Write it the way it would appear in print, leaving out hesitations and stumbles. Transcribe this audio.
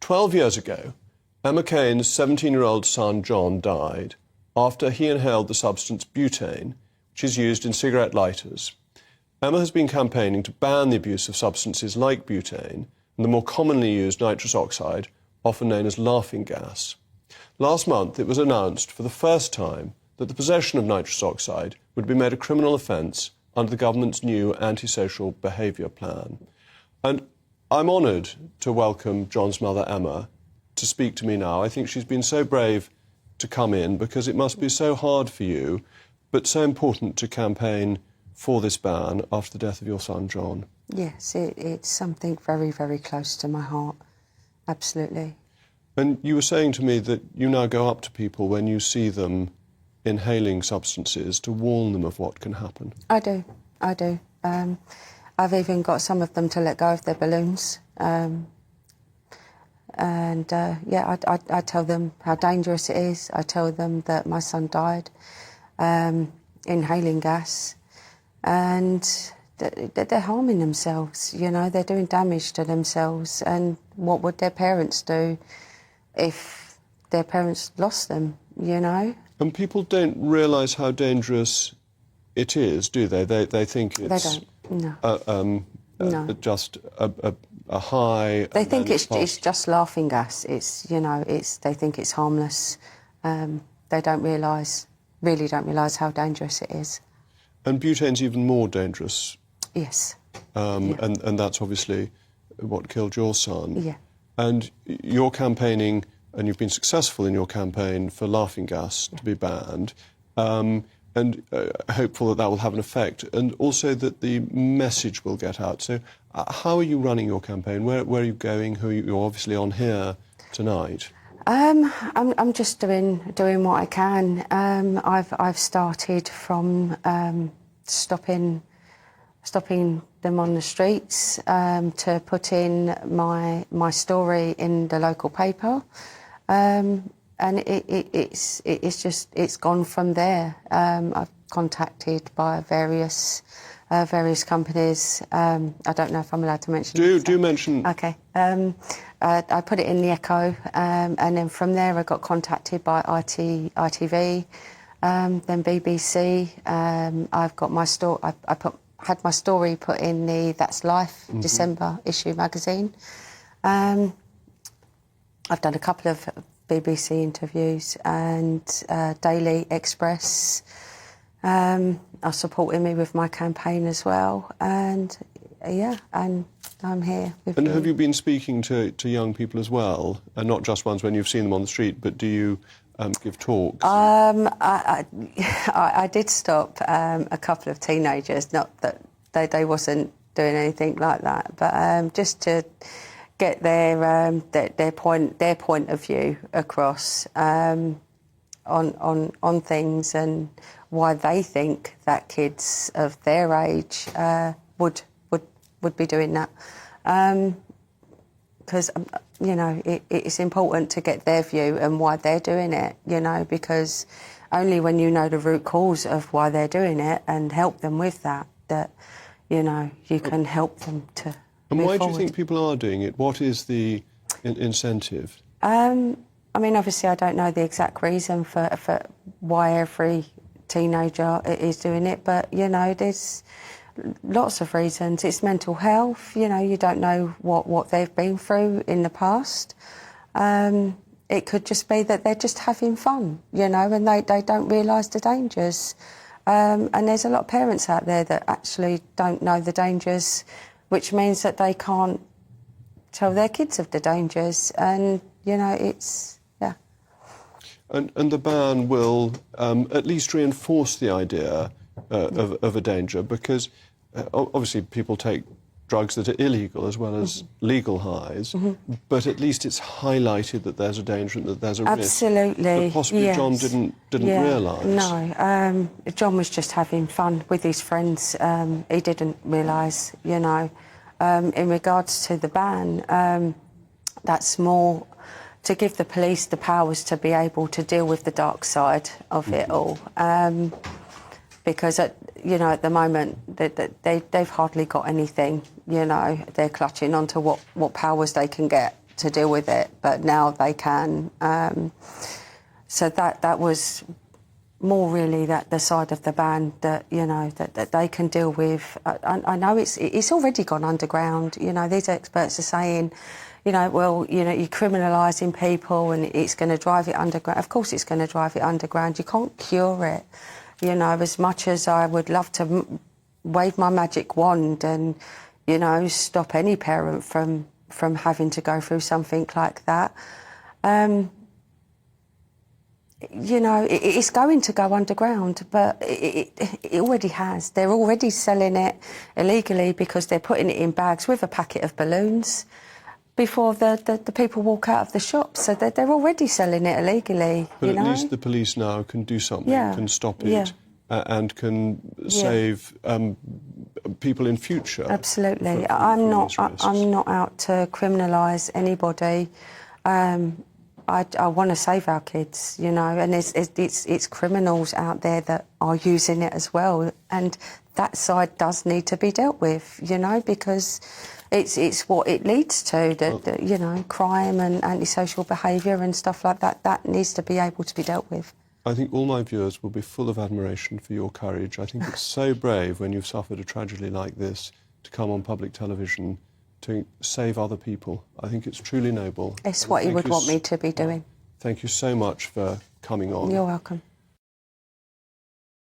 12 years ago, Emma Kane's 17-year-old son John died after he inhaled the substance butane, which is used in cigarette lighters. Emma has been campaigning to ban the abuse of substances like butane and the more commonly used nitrous oxide, often known as laughing gas. Last month, it was announced for the first time that the possession of nitrous oxide would be made a criminal offence under the government's new antisocial behaviour plan. And I'm honoured to welcome John's mother, Emma, to speak to me now. I think she's been so brave to come in because it must be so hard for you, but so important to campaign for this ban after the death of your son, John. Yes, it's something very, very close to my heart. Absolutely. And you were saying to me that you now go up to people when you see them inhaling substances to warn them of what can happen. I do. I've even got some of them to let go of their balloons. I tell them how dangerous it is. I tell them that my son died inhaling gas, and that they're harming themselves, you know, they're doing damage to themselves. And what would their parents do if their parents lost them, you know? And people don't realise how dangerous it is, do they? They think it's... They don't, no. Just a high... They think it's just laughing gas. It's, you know, they think it's harmless. They don't realise, really don't realise how dangerous it is. And butane's even more dangerous. Yes. And that's obviously what killed your son. Yeah. And you're campaigning, and you've been successful in your campaign for laughing gas to be banned, and hopeful that that will have an effect, and also that the message will get out. So how are you running your campaign? Where are you going? You're obviously on here tonight. I'm just doing what I can. I've started from stopping them on the streets to putting my story in the local paper, and it's gone from there. I've contacted by various companies. I don't know if I'm allowed to mention. Do mention. Okay. I put it in the Echo, and then from there I got contacted by ITV, then BBC. I've got my story. Had my story put in the That's Life December issue magazine. I've done a couple of BBC interviews, and Daily Express are supporting me with my campaign as well. And yeah, and I'm here with you. And have you been speaking to young people as well, and not just ones when you've seen them on the street, but do you give talks? I did stop a couple of teenagers, not that they wasn't doing anything like that, but just to get their point of view across on things, and why they think that kids of their age would be doing that. Because you know, it's important to get their view and why they're doing it, you know, because only when you know the root cause of why they're doing it and help them with that, you know, you can help them to And move why forward. do you think people are doing it? What is the incentive? I mean, obviously I don't know the exact reason for why every teenager is doing it, but, you know, there's lots of reasons. It's mental health, you know, you don't know what they've been through in the past. It could just be that they're just having fun, you know, and they don't realise the dangers. And there's a lot of parents out there that actually don't know the dangers, which means that they can't tell their kids of the dangers. And, you know, it's, yeah. And the ban will at least reinforce the idea of a danger, because obviously people take drugs that are illegal as well as legal highs, but at least it's highlighted that there's a danger and that there's a risk. Absolutely, that possibly yes. John didn't realise. No, John was just having fun with his friends. He didn't realise, you know. In regards to the ban, that's more to give the police the powers to be able to deal with the dark side of it all. Because, you know, at the moment, they've hardly got anything, you know. They're clutching onto what powers they can get to deal with it, but now they can. So that was more really that the side of the ban that, you know, that they can deal with. I know it's already gone underground. You know, these experts are saying, you know, well, you know, you're criminalising people and it's going to drive it underground. Of course it's going to drive it underground. You can't cure it. You know, as much as I would love to wave my magic wand and, you know, stop any parent from having to go through something like that, you know, it's going to go underground, but it already has. They're already selling it illegally because they're putting it in bags with a packet of balloons before the people walk out of the shop. So they're already selling it illegally, But you know? at least the police now can do something, Yeah. can stop it, Yeah. And can save people in future. Absolutely. for I'm these risks. not out to criminalise anybody. I want to save our kids, you know, and it's criminals out there that are using it as well, and that side does need to be dealt with, you know, because it's what it leads to, you know, crime and antisocial behaviour and stuff like that. That needs to be able to be dealt with. I think all my viewers will be full of admiration for your courage. I think it's so brave when you've suffered a tragedy like this to come on public television to save other people. I think it's truly noble. It's what you would want me to be doing. Thank you so much for coming on. You're welcome.